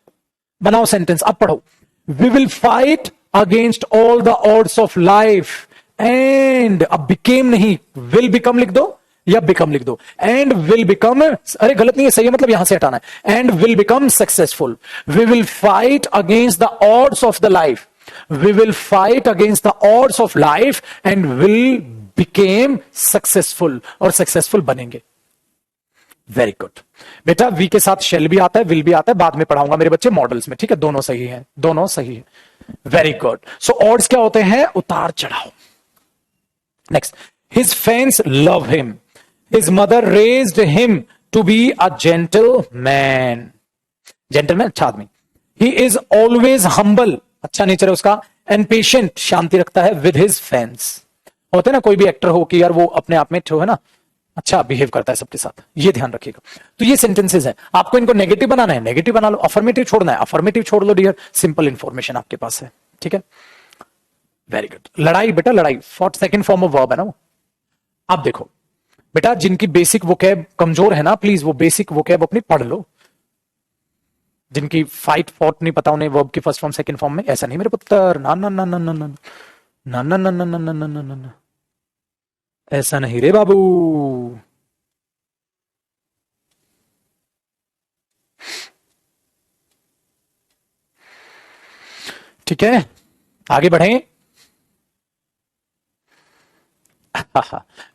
बनाओ सेंटेंस, अब पढ़ो. We will fight against all the odds of life and, अब बिकेम नहीं, विल बिकम लिख दो या बिकम लिख दो. एंड विल बिकम, अरे गलत नहीं है, सही है, मतलब यहां से हटाना है. And will become successful. We will fight against the odds of the life. We will fight against the odds of life and will became successful, और सक्सेसफुल बनेंगे. वेरी गुड बेटा. वी के साथ शेल भी आता है, विल भी आता है, बाद में पढ़ाऊंगा मेरे बच्चे मॉडल्स में. ठीक है, दोनों सही है, दोनों सही है. Very good. सो ऑड्स क्या होते हैं? उतार चढ़ाव. Next, his fans love him. His mother raised him to be a gentleman. Gentleman, अच्छा आदमी. He is always humble, अच्छा नेचर है उसका. And patient, शांति रखता है with his fans. होते ना कोई भी एक्टर हो कि यार वो अपने आप में है ना, अच्छा बिहेव करता है सबके साथ. ये ध्यान रखिएगा. तो ये सेंटेंसेस है. आपको इनको नेगेटिव बनाना है, नेगेटिव बना लो. अफर्मेटिव छोड़ना है, अफर्मेटिव छोड़ लो डियर. सिंपल इंफॉर्मेशन आपके पास है. ठीक है, वेरी गुड. लड़ाई बेटा, लड़ाई सेकंड फॉर्म ऑफ वर्ब है ना वो. आप देखो बेटा, जिनकी बेसिक वोकैब कमजोर है ना, प्लीज वो बेसिक वोकैब अपनी पढ़ लो. जिनकी फाइट फॉट नहीं पता उन्हें वर्ब की फर्स्ट फॉर्म सेकंड फॉर्म में, ऐसा नहीं मेरे पुत्र. ना ना ना ना ना ना ना ना ना ना ना ना ना ना ना, ऐसा नहीं रे बाबू. ठीक है, आगे बढ़ें.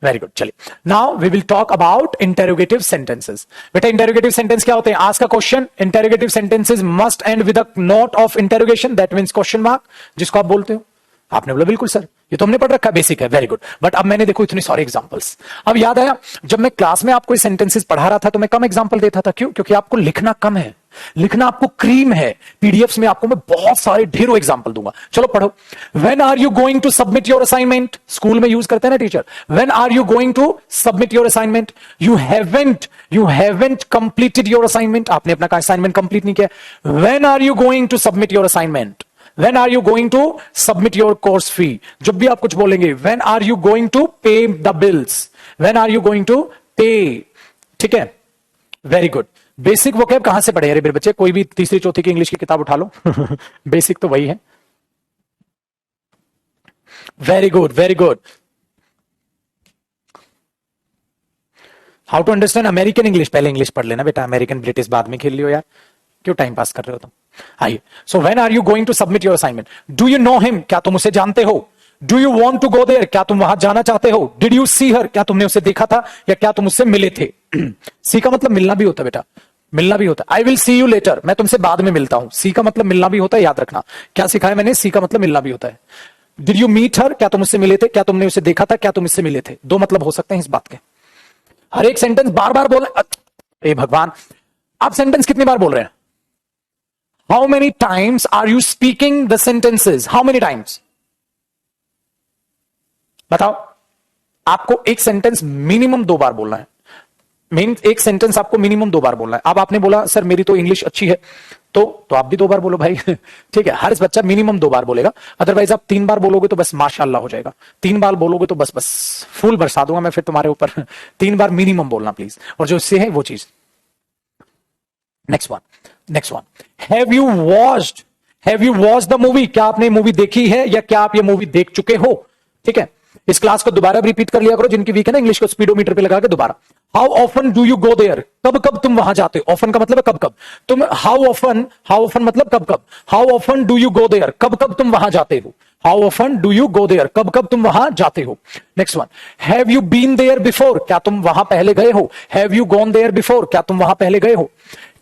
Very good. चलिए, now we will talk about interrogative sentences. बेटा इंटेरोगेटिव सेंटेंस क्या होते हैं? Ask a question. Interrogative sentences must end with a note of interrogation, that means question mark, जिसको आप बोलते हो. आपने बोला बिल्कुल सर, ये तो हमने पढ़ रखा है, बेसिक है. Very good. बट अब मैंने देखो इतनी सारी एग्जांपल्स. अब याद आया, जब मैं क्लास में आपको सेंटेंसेस पढ़ा रहा था तो मैं कम एग्जांपल देता था. क्यों? क्योंकि आपको लिखना कम है, लिखना आपको क्रीम है. पीडीएफ्स में आपको मैं बहुत सारे ढेरों एग्जांपल दूंगा. चलो पढ़ो. When are you going to submit your assignment? School में यूज करते हैं ना teacher. When are you going to submit your assignment? You haven't completed your assignment. आपने अपना असाइनमेंट कंप्लीट नहीं किया. When are you going to submit your assignment? When are you going to submit your course fee? जब भी आप कुछ बोलेंगे, when are you going to pay the bills? When are you going to pay? ठीक है, वेरी गुड. बेसिक वोकैब कहां से पढ़े? अरे मेरे बच्चे, कोई भी तीसरी चौथी की इंग्लिश की किताब उठा लो. बेसिक तो वही है. Very good, very good. How to understand American English? पहले इंग्लिश पढ़ लेना बेटा, अमेरिकन ब्रिटिश बाद में खेल लियो यार, क्यों टाइम पास कर रहे हो तुम. आइए. So when are you going to submit your assignment? Do you know him? क्या तुम उसे जानते हो? Do you want to go there? क्या तुम वहां जाना चाहते हो? Did you see her? क्या तुमने उसे देखा था, या क्या तुम उससे मिले थे? सी का मतलब मिलना भी होता है बेटा, मिलना भी होता है. I will see you later, मैं तुमसे बाद में मिलता हूं. सी का मतलब मिलना भी होता है, याद रखना. क्या सिखाया मैंने? सी का मतलब मिलना भी होता है. Did you meet her? क्या तुम उससे मिले थे? क्या तुमने उसे देखा था? क्या तुम इससे मिले थे? दो मतलब हो सकते हैं इस बात के. हर एक सेंटेंस बार बार बोले, ए भगवान, आप सेंटेंस कितनी बार बोल रहे हैं? How many times are you speaking the sentences? How many times? बताओ. आपको एक सेंटेंस मिनिमम 2 बार बोलना है. एक सेंटेंस आपको मिनिमम 2 बार बोलना है. अब आपने बोला सर मेरी तो इंग्लिश अच्छी है, तो आप भी 2 बार बोलो भाई. ठीक है, हर बच्चा मिनिमम 2 बार बोलेगा. अदरवाइज आप 3 बार बोलोगे तो बस माशाल्लाह हो जाएगा. 3 बार बोलोगे तो बस फूल बरसा दूंगा मैं फिर तुम्हारे ऊपर. 3 बार मिनिमम बोलना प्लीज, और जो इससे है वो चीज. Next one. Have you have you watch the movie, क्या आपने मूवी देखी है या क्या आप ये मूवी देख चुके हो? ठीक है, इस क्लास को दोबारा रिपीट कर लिया करो, जिनकी वीक है ना इंग्लिश को स्पीडोमीटर पे लगा के दोबारा। How often do you go there, कब कब तुम वहां जाते हो? ऑफन का मतलब है कब कब। तुम हाउ ऑफन मतलब कब कब। How often do you go there, कब कब तुम वहां जाते हो। How often do you go there, कब कब तुम वहां जाते हो। Next one, have you been there before, क्या तुम वहां पहले गए हो। Have you gone there before, क्या तुम वहां पहले गए हो।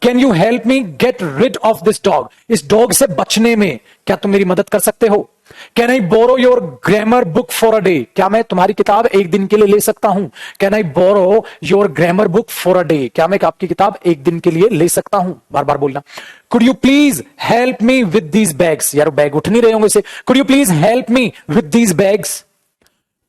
Can you help me get rid of this dog, इस डॉग से बचने में क्या तुम मेरी मदद कर सकते हो। Can I borrow your grammar book for a day, क्या मैं तुम्हारी किताब एक दिन के लिए ले सकता हूं। Can I borrow your grammar book for a day, क्या मैं आपकी किताब एक दिन के लिए ले सकता हूं। बार बार बोलना। Could you please help me with these bags, यार बैग उठ नहीं रहे होंगे इसे। Could you please help me with these bags,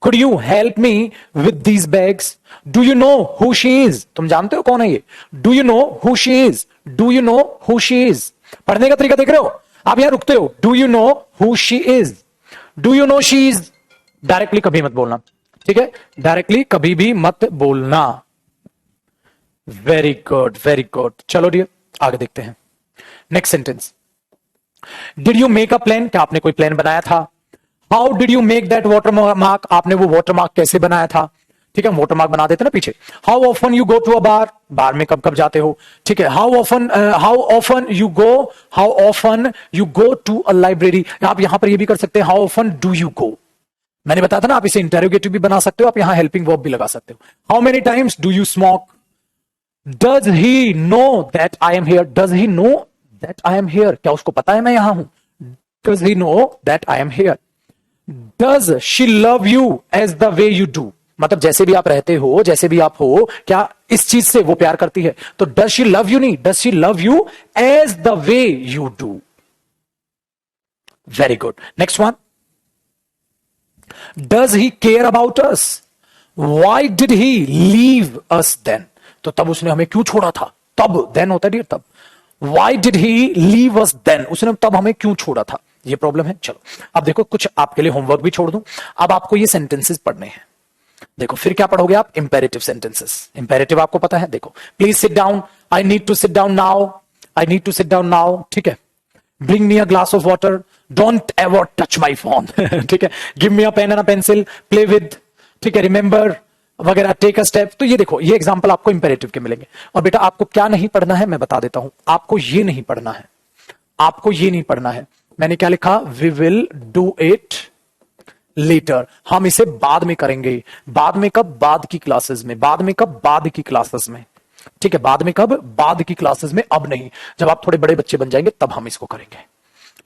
could you help me with these bags. Do you know who she is, तुम जानते हो कौन है ये। Do you know who she is, do you know who she is. पढ़ने का तरीका देख रहे हो, आप यहां रुकते हो। Do you know who she is, do you no she is. Directly कभी मत बोलना, ठीक है, डायरेक्टली कभी भी मत बोलना। Very good very good. चलो डियर आगे देखते हैं। Next sentence, did you make a plan, क्या आपने कोई प्लान बनाया था। How did you make that water mark, आपने वो वाटर मार्क कैसे बनाया था। ठीक है, वाटर मार्क बना देते ना पीछे। How often you go to a bar, bar में कब कब जाते हो। ठीक है, how often you go to a library, आप यहां पर ये भी कर सकते हैं, how often do you go. मैंने बताया था ना, आप इसे इंटेरोगेटिव भी बना सकते हो, आप यहां हेल्पिंग वर्ब भी लगा सकते हो। How many times do you smoke. Does he know that I am here, does he know that I am here, क्या उसको पता है मैं यहां हूं। Does he know that I am here. Does she love you as the way you do, मतलब जैसे भी आप रहते हो, जैसे भी आप हो, क्या इस चीज से वो प्यार करती है। तो डज शी लव यू नहीं, does she love you as the way you do. Very good. Next one, does he care about us, why did he leave us then, तो तब उसने हमें क्यों छोड़ा था। तब, देन होता है डियर तब। Why did he leave us then, उसने तब हमें क्यों छोड़ा था, ये प्रॉब्लम है। चलो अब देखो, कुछ आपके लिए होमवर्क भी छोड़ दूं। अब आपको ये सेंटेंसेस पढ़ने हैं। देखो फिर क्या पढ़ोगे आप, इंपेरेटिव सेंटेंसेस। इंपेरेटिव आपको पता है, देखो please sit down, I need to sit down now, I need to sit down now. ठीक है, bring me a glass of water, don't ever touch my phone. ठीक है, give me a pen and a pencil, play with, ठीक है, रिमेंबर वगैरह, टेक अ स्टेप। तो ये देखो, ये एग्जांपल आपको इंपेरेटिव के मिलेंगे। और बेटा आपको क्या नहीं पढ़ना है मैं बता देता हूं, आपको ये नहीं पढ़ना है, आपको ये नहीं पढ़ना है। मैंने क्या लिखा, we will do it later, हम इसे बाद में करेंगे। बाद में कब, बाद की क्लासेस में। बाद में कब, बाद की क्लासेस में। ठीक है, बाद में कब, बाद की क्लासेस में, अब नहीं। जब आप थोड़े बड़े बच्चे बन जाएंगे तब हम इसको करेंगे।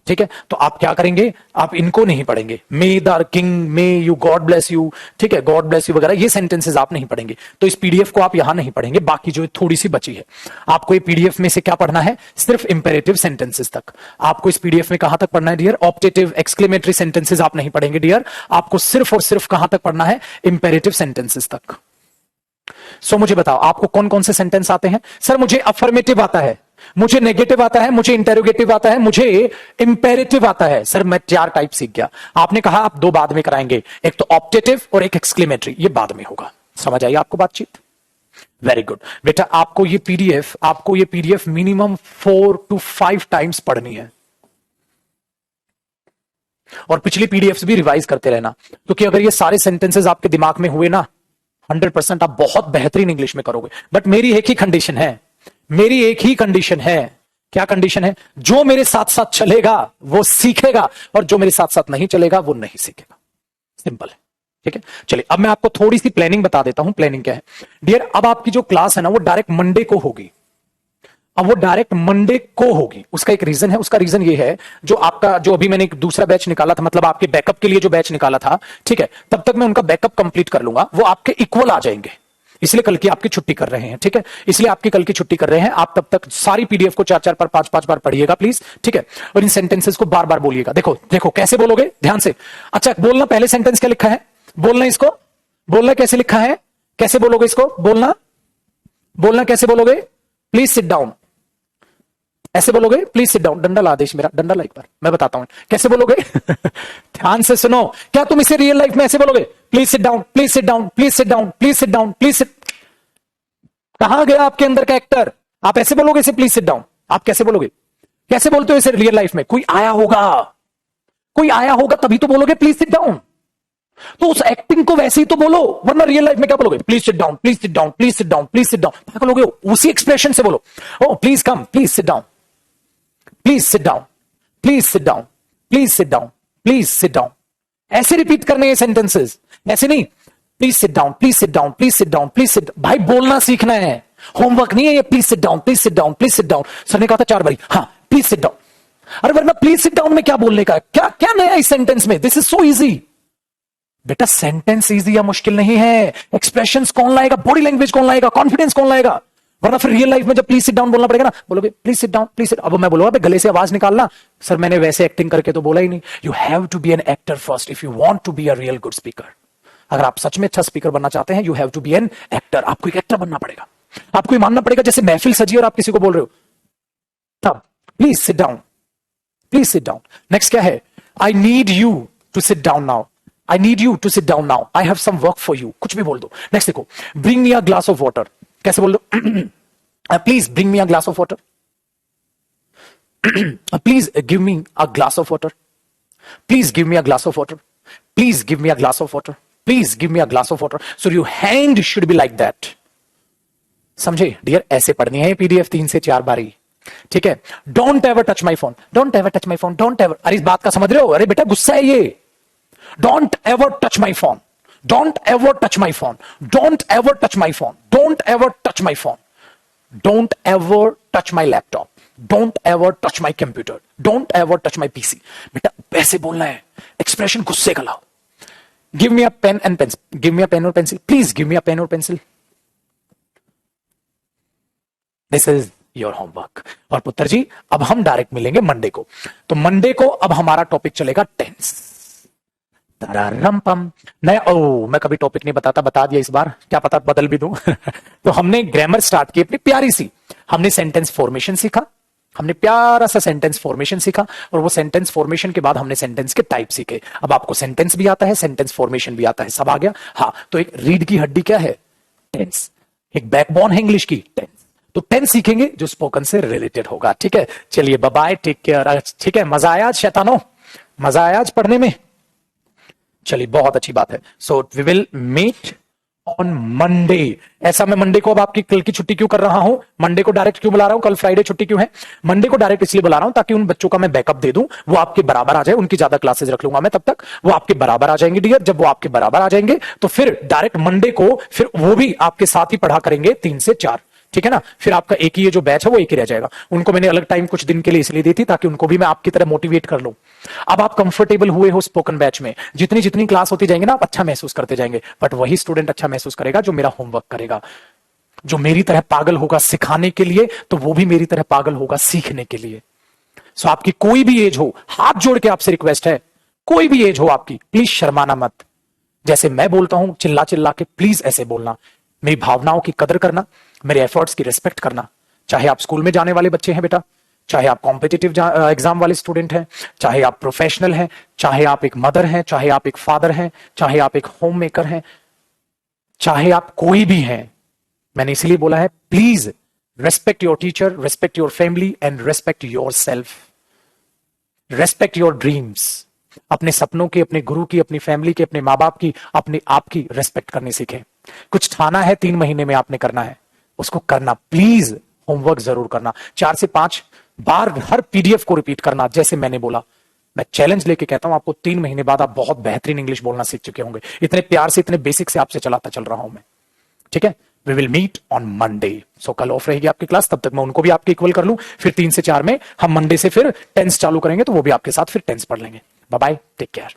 ठीक है, तो आप क्या करेंगे, आप इनको नहीं पढ़ेंगे। मे the king, may you, God bless you, ठीक है, गॉड ब्लेस यू वगैरह, ये सेंटेंसेस आप नहीं पढ़ेंगे। तो इस पीडीएफ को आप यहां नहीं पढ़ेंगे, बाकी जो थोड़ी सी बची है आपको ये पीडीएफ में से क्या पढ़ना है, सिर्फ इंपेरेटिव सेंटेंसेस तक। आपको इस पीडीएफ में कहां तक पढ़ना है डियर, ऑप्टेटिव एक्सक्लेमेटरी सेंटेंसेस आप नहीं पढ़ेंगे डियर, आपको सिर्फ और सिर्फ कहां तक पढ़ना है, इंपेरेटिव सेंटेंसेस तक। सो मुझे बताओ आपको कौन कौन से सेंटेंस आते हैं। सर मुझे अफर्मेटिव आता है, मुझे नेगेटिव आता है, मुझे इंटेरोगेटिव आता है, मुझे इंपेरेटिव आता है। सर मैं 4 टाइप सीख गया। आपने कहा आप 2 बाद में कराएंगे, एक तो ऑप्टेटिव और एक एक्सक्लेमेटरी, ये बाद में होगा। समझ आई आपको बातचीत। वेरी गुड बेटा, आपको ये पीडीएफ मिनिमम 4 to 5 टाइम्स पढ़नी है। और पिछली पीडीएफ भी रिवाइज करते रहना, क्योंकि अगर ये सारे सेंटेंसेस आपके दिमाग में हुए ना, 100% आप बहुत बेहतरीन इंग्लिश में करोगे। बट मेरी एक ही कंडीशन है, मेरी एक ही कंडीशन है। क्या कंडीशन है, जो मेरे साथ साथ चलेगा वो सीखेगा, और जो मेरे साथ साथ नहीं चलेगा वो नहीं सीखेगा। सिंपल है। ठीक है, चलिए अब मैं आपको थोड़ी सी प्लानिंग बता देता हूं। प्लानिंग क्या है डियर, अब आपकी जो क्लास है ना वो डायरेक्ट मंडे को होगी। अब वो डायरेक्ट मंडे को होगी, उसका एक रीजन है। उसका रीजन ये है, जो आपका जो अभी मैंने एक दूसरा बैच निकाला था, मतलब आपके बैकअप के लिए जो बैच निकाला था, ठीक है, तब तक मैं उनका बैकअप कंप्लीट कर लूंगा, वो आपके इक्वल आ जाएंगे। इसलिए कल की आपकी छुट्टी कर रहे हैं। ठीक है, इसलिए आपकी कल की छुट्टी कर रहे हैं। आप तब तक सारी पीडीएफ को 4-4 बार 5-5 बार पढ़िएगा प्लीज। ठीक है, और इन सेंटेंसेस को बार बार बोलिएगा। देखो देखो कैसे बोलोगे, ध्यान से। अच्छा बोलना, पहले सेंटेंस क्या लिखा है, बोलना इसको, बोलना कैसे लिखा है, कैसे बोलोगे इसको, बोलना, बोलना कैसे बोलोगे, प्लीज सिट डाउन, ऐसे बोलोगे, प्लीज सिट डाउन। डंडा ला आदेश मेरा, डंडा ला एक बार, मैं बताता हूं कैसे बोलोगे। ध्यान से सुनो, क्या तुम इसे रियल लाइफ में ऐसे बोलोगे, please sit down, please sit down, please sit down, please sit down, please seat. कहां गया आपके अंदर का एक्टर, आप ऐसे बोलोगे इसे, प्लीज सिट डाउन। आप कैसे बोलोगे, कैसे बोलते हो इसे रियल लाइफ में? कोई आया होगा तभी तो बोलोगे प्लीज सिट डाउन। तो उस एक्टिंग को वैसे ही तो बोलो, वरना रियल लाइफ में क्या बोलोगे? Please sit down, please sit down, please sit down, please sit down. पागल हो गए हो? उसी एक्सप्रेशन से बोलो, oh please come, please sit down, please sit down, please sit down, please sit down, please sit down. ऐसे रिपीट करने ये सेंटेंसेस, ऐसे नहीं please sit down, please sit down, please sit down, please sit. भाई बोलना सीखना है, होमवर्क नहीं है ये please sit down, please sit down, please sit down. Sir ने कहा था 4 बारी, हाँ प्लीज सिट डाउन। अरे वरना प्लीज सिट डाउन में क्या बोलने का? क्या क्या नया इस सेंटेंस में? This is so easy. बेटा सेंटेंस इजी या मुश्किल नहीं है, एक्सप्रेशंस कौन लाएगा, बॉडी लैंग्वेज कौन लाएगा, कॉन्फिडेंस कौन लाएगा। वरना फिर रियल लाइफ में जब प्लीज सिट डाउन बोलना पड़ेगा ना, बोलोगे please sit down, please seat. अब मैं बोलूंगा गले से आवाज निकालना, सर मैंने वैसे एक्टिंग करके तो बोला ही नहीं। You have to be an actor first if you want to be a real good speaker. अगर आप सच में अच्छा स्पीकर बनना चाहते हैं, you have to be an actor. आपको एक एक्टर बनना पड़ेगा, आपको ये मानना पड़ेगा जैसे महफिल सजी और आप किसी को बोल रहे हो तब please sit down, please sit down. Next क्या है? I need you to sit down now, I need you to sit down now, I have some work for you. कुछ भी बोल दो। नेक्स्ट देखो, bring me a glass of water. कैसे बोल दो? Please bring me a glass of water, please give me a glass of water, please give me a glass of water, please give me a glass of water, please give me a glass of water. So your hand should be like that. समझे डियर? ऐसे पढ़नी है पीडीएफ 3 से 4 बारी, ठीक है? Don't ever touch my phone, don't ever touch my phone, don't ever. अरे इस बात का समझ रहे हो? अरे बेटा गुस्सा है ये। Don't ever touch my phone, don't ever touch my phone, don't ever touch my phone, don't ever touch my phone, don't ever touch my laptop, don't ever touch my computer, don't ever touch my PC. बेटा ऐसे बोलना है, एक्सप्रेशन गुस्से का लाओ। Give me a pen and pencil, give me a pen और pencil, please give me a pen और pencil. This is your homework. और पुत्र जी अब हम डायरेक्ट मिलेंगे मंडे को। तो मंडे को अब हमारा टॉपिक चलेगा टेंस। तररम नया, मैं कभी टॉपिक नहीं बताता, बता दिया इस बार, क्या पता बदल भी दूं। तो हमने ग्रामर स्टार्ट की अपनी प्यारी सी, हमने सेंटेंस फॉर्मेशन सीखा, हमने प्यारा सा सेंटेंस फॉर्मेशन सीखा, और वो सेंटेंस फॉर्मेशन के बाद हमने सेंटेंस के टाइप सीखे। अब आपको सेंटेंस भी आता है, सेंटेंस फॉर्मेशन भी आता है, सब आ गया। हाँ, तो एक रीढ़ की हड्डी क्या है? टेंस। एक बैकबोन है इंग्लिश की, टेंस। तो टेंस सीखेंगे जो स्पोकन से रिलेटेड होगा, ठीक है? चलिए बाय बाय, टेक केयर। ठीक है, मजा आया आज शैतानो? मजा आया आज पढ़ने में? चलिए बहुत अच्छी बात है। So we will meet on Monday. ऐसा मैं मंडे को अब आपकी कल की छुट्टी क्यों कर रहा हूं? मंडे को डायरेक्ट क्यों बुला रहा हूं? कल फ्राइडे छुट्टी क्यों है? मंडे को डायरेक्ट इसलिए बुला रहा हूं ताकि उन बच्चों का मैं बैकअप दे दूं, वो आपके बराबर आ जाए। उनकी ज्यादा क्लासेस रख लूंगा मैं, तब तक वो आपके बराबर आ जाएंगे डियर। जब वो आपके बराबर आ जाएंगे तो फिर डायरेक्ट मंडे को फिर वो भी आपके साथ ही पढ़ा करेंगे 3 से 4, ठीक है ना? फिर आपका एक ही ये जो बैच है वो एक ही रह जाएगा। उनको मैंने अलग टाइम कुछ दिन के लिए इसलिए दी थी ताकि उनको भी मैं आपकी तरह मोटिवेट कर लूं। अब आप कंफर्टेबल हुए हो स्पोकन बैच में, जितनी जितनी क्लास होती जाएंगे ना आप अच्छा महसूस करते जाएंगे। बट वही स्टूडेंट अच्छा महसूस करेगा जो मेरा होमवर्क करेगा, जो मेरी तरह पागल होगा सिखाने के लिए, तो वो भी मेरी तरह पागल होगा सीखने के लिए। सो आपकी कोई भी एज हो, हाथ जोड़ के आपसे रिक्वेस्ट है, कोई भी एज हो आपकी, प्लीज शर्माना मत। जैसे मैं बोलता हूं चिल्ला चिल्ला के, प्लीज ऐसे बोलना। मेरी भावनाओं की कदर करना, मेरे एफर्ट्स की रिस्पेक्ट करना। चाहे आप स्कूल में जाने वाले बच्चे हैं बेटा, चाहे आप कॉम्पिटिटिव एग्जाम वाले स्टूडेंट हैं, चाहे आप प्रोफेशनल हैं, चाहे आप एक मदर हैं, चाहे आप एक फादर हैं, चाहे आप एक होम मेकर हैं, चाहे आप कोई भी हैं, मैंने इसलिए बोला है please respect your teacher, respect your family and respect your self, respect your dreams. अपने सपनों की, अपने गुरु की, अपनी फैमिली की, अपने माँ बाप की, अपने आप की रेस्पेक्ट करनी सीखें। कुछ ठाना है 3 महीने में आपने करना है, उसको करना। प्लीज होमवर्क जरूर करना, 4 से 5 बार हर पीडीएफ को रिपीट करना जैसे मैंने बोला। मैं चैलेंज लेके कहता हूं आपको 3 महीने बाद आप बहुत बेहतरीन इंग्लिश बोलना सीख चुके होंगे। इतने प्यार से, इतने बेसिक से आपसे चलाता चल रहा हूं मैं, ठीक है? We will meet on Monday. So कल ऑफ रहेगी आपकी क्लास, तब तक मैं उनको भी आपके इक्वल कर लूं। फिर 3 से 4 में हम मंडे से फिर टेंस चालू करेंगे, तो वो भी आपके साथ फिर टेंस पढ़ लेंगे। Bye bye, take care.